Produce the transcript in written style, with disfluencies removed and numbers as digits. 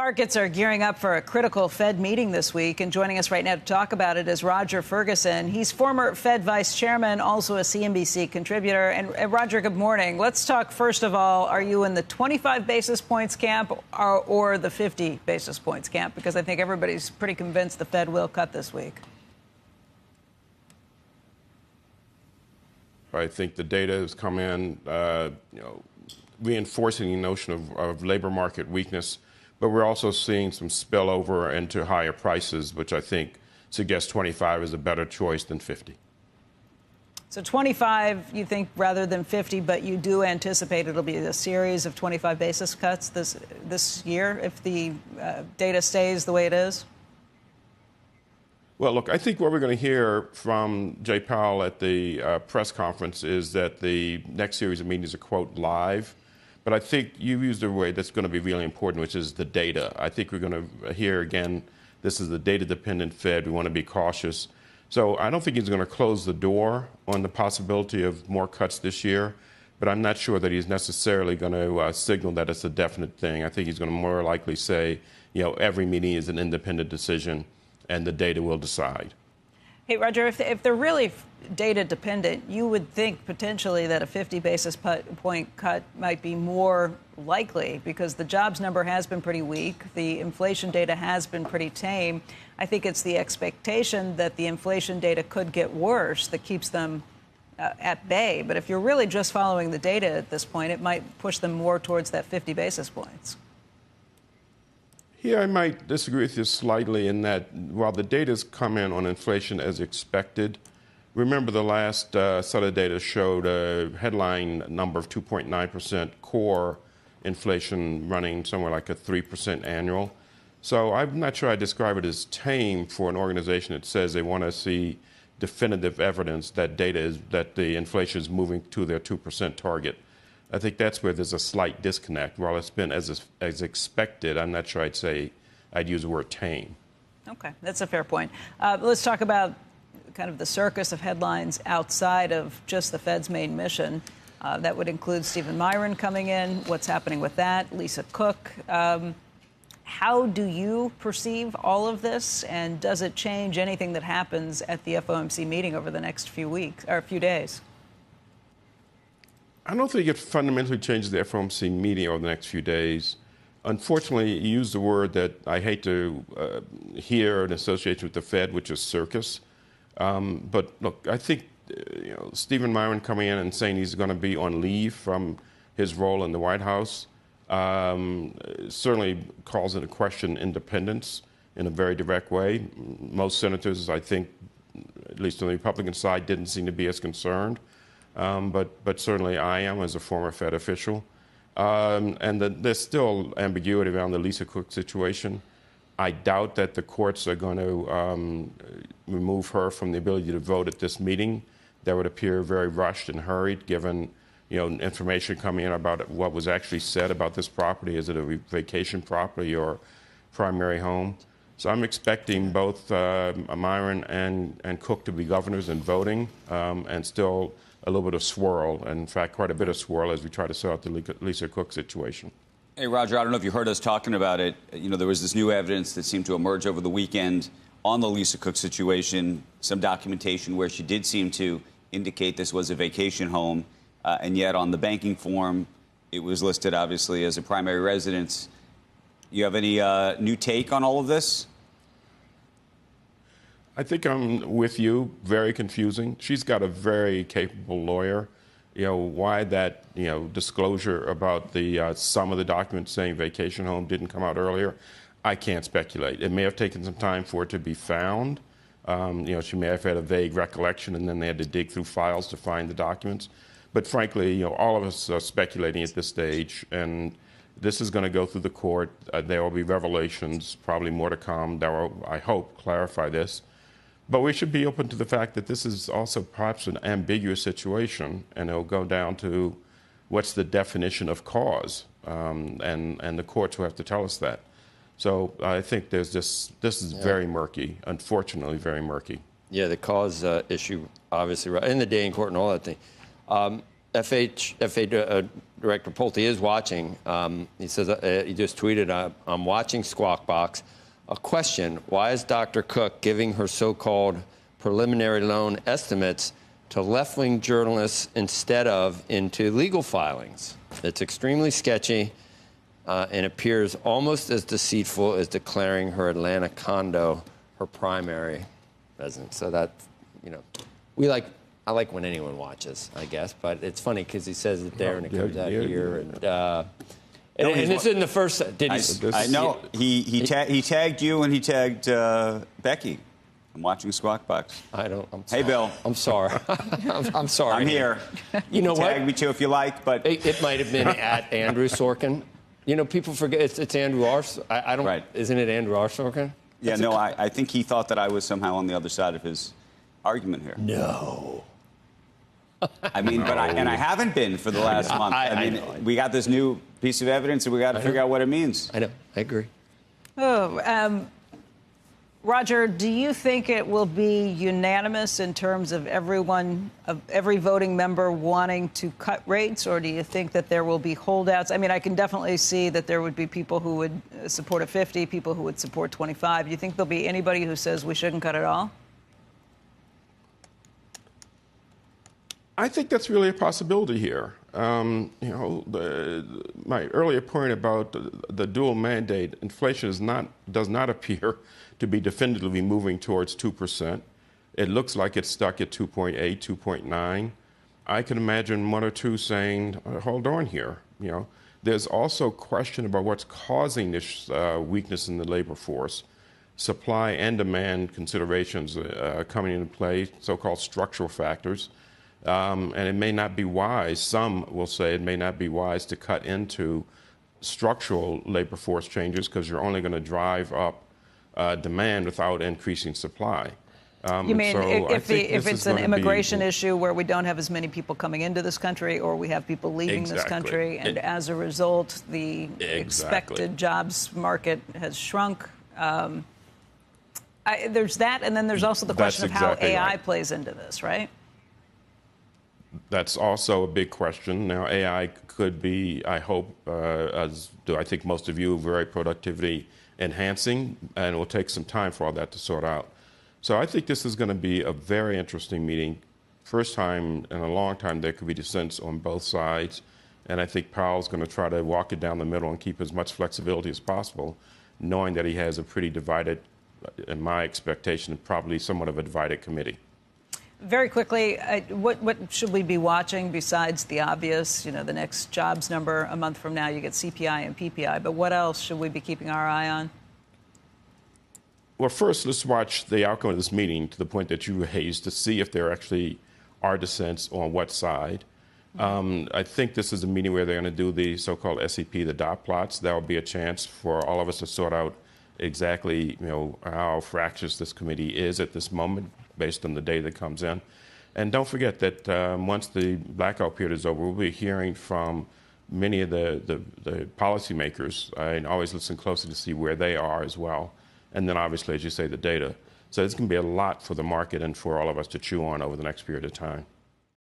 Markets are gearing up for a critical Fed meeting this week, and joining us right now to talk about it is Roger Ferguson. He's former Fed vice chairman, also a CNBC contributor. And Roger, good morning. Let's talk first of all, are you in the 25 basis points camp or the 50 basis points camp? Because I think everybody's pretty convinced the Fed will cut this week. I think the data has come in, reinforcing the notion of labor market weakness. But we're also seeing some spillover into higher prices, which I think suggests 25 is a better choice than 50. So 25, you think, rather than 50, but you do anticipate it'll be a series of 25 basis cuts this year if the data stays the way it is? Well, look, I think what we're going to hear from Jay Powell at the press conference is that the next series of meetings are, quote, live. But I think you used a word that's going to be really important, which is the data. I think we're going to hear again, this is the data-dependent Fed. We want to be cautious. So I don't think he's going to close the door on the possibility of more cuts this year, but I'm not sure that he's necessarily going to signal that it's a definite thing. I think he's going to more likely say, every meeting is an independent decision, and the data will decide. Hey, Roger, if they're really data dependent, you would think potentially that a 50 basis point cut might be more likely because the jobs number has been pretty weak. The inflation data has been pretty tame. I think it's the expectation that the inflation data could get worse that keeps them at bay. But if you're really just following the data at this point, it might push them more towards that 50 basis points. Here, I might disagree with you slightly in that while the data's come in on inflation as expected, remember the last set of data showed a headline number of 2.9% core inflation running somewhere like a 3% annual. So I'm not sure I describe it as tame for an organization that says they want to see definitive evidence that that the inflation is moving to their 2% target. I think that's where there's a slight disconnect. While it's been as expected, I'm not sure I'd use the word tame. Okay, that's a fair point. Let's talk about kind of the circus of headlines outside of just the Fed's main mission. That would include Stephen Myron coming in. What's happening with that? Lisa Cook. How do you perceive all of this? And does it change anything that happens at the FOMC meeting over the next few weeks or a few days? I don't think it fundamentally changes the FOMC meeting over the next few days. Unfortunately, you used the word that I hate to hear in association with the Fed, which is circus. But look, I think Stephen Myron coming in and saying he's going to be on leave from his role in the White House certainly calls into question independence in a very direct way. Most senators, I think, at least on the Republican side, didn't seem to be as concerned. But certainly I am as a former Fed official. And there's still ambiguity around the Lisa Cook situation. I doubt that the courts are going to remove her from the ability to vote at this meeting. That would appear very rushed and hurried, given information coming in about what was actually said about this property. Is it a vacation property or primary home? So I'm expecting both Myron and Cook to be governors and voting, and still a little bit of swirl, and in fact, quite a bit of swirl as we try to sort out the Lisa Cook situation. Hey, Roger, I don't know if you heard us talking about it. There was this new evidence that seemed to emerge over the weekend on the Lisa Cook situation, some documentation where she did seem to indicate this was a vacation home, and yet on the banking form, it was listed, obviously, as a primary residence. You have any new take on all of this? I think I'm with you. Very confusing. She's got a very capable lawyer. Why that, disclosure about the some of the documents saying vacation home didn't come out earlier, I can't speculate. It may have taken some time for it to be found. She may have had a vague recollection, and then they had to dig through files to find the documents. But frankly, all of us are speculating at this stage, and this is going to go through the court. There will be revelations, probably more to come, that will, I hope, clarify this. But we should be open to the fact that this is also perhaps an ambiguous situation, and it'll go down to what's the definition of cause, and the courts will have to tell us that. So I think this is very murky, unfortunately very murky. Yeah, the cause issue, obviously, right, in the day in court and all that thing. FA Director Pulte is watching. He says, he just tweeted, I'm watching Squawk Box. A question, why is Dr. Cook giving her so-called preliminary loan estimates to left-wing journalists instead of into legal filings? It's extremely sketchy and appears almost as deceitful as declaring her Atlanta condo her primary residence. So that, you know, I like when anyone watches, I guess, but it's funny because he says it there and it comes out here. And this isn't the first. I know he tagged you and he tagged Becky. I'm watching Squawk Box. Hey, Bill. I'm sorry. I'm sorry. I'm here. You know what? Tag me too if you like, but it might have been at Andrew Sorkin. You know, people forget it's Andrew R. I don't. Right. Isn't it Andrew R. Sorkin? Yeah. No. I think he thought that I was somehow on the other side of his argument here. No. I mean, but I haven't been for the last month. I mean, we got this new piece of evidence, and we got to figure out what it means. I know. I agree. Oh, Roger, do you think it will be unanimous in terms of every voting member wanting to cut rates, or do you think that there will be holdouts? I mean, I can definitely see that there would be people who would support a 50, people who would support 25. Do you think there'll be anybody who says we shouldn't cut at all? I think that's really a possibility here. You know, my earlier point about the dual mandate, inflation does not appear to be definitively moving towards 2%. It looks like it's stuck at 2.8, 2.9. I can imagine one or two saying, hold on here. You know, there's also question about what's causing this weakness in the labor force. Supply and demand considerations coming into play, so-called structural factors. And it may not be wise, some will say it may not be wise to cut into structural labor force changes because you're only going to drive up demand without increasing supply. You mean if it's an immigration issue where we don't have as many people coming into this country, or we have people leaving this country, and as a result, the expected jobs market has shrunk? There's that, and then there's also the question of how AI plays into this, right? That's also a big question. Now, AI could be, I hope, as do I think most of you, very productivity enhancing, and it will take some time for all that to sort out. So I think this is going to be a very interesting meeting. First time in a long time there could be dissents on both sides, and I think Powell's going to try to walk it down the middle and keep as much flexibility as possible, knowing that he has a pretty divided, in my expectation, probably somewhat of a divided committee. Very quickly, what should we be watching besides the obvious, you know, the next jobs number a month from now, you get CPI and PPI, but what else should we be keeping our eye on? Well, first, let's watch the outcome of this meeting to the point that you raised to see if there actually are dissents on what side. I think this is a meeting where they're going to do the so-called SEP, the dot plots. That will be a chance for all of us to sort out exactly, you know, how fractious this committee is at this moment, based on the data that comes in. And don't forget that once the blackout period is over, we'll be hearing from many of the policymakers, and always listen closely to see where they are as well. And then obviously, as you say, the data. So it's going to be a lot for the market and for all of us to chew on over the next period of time.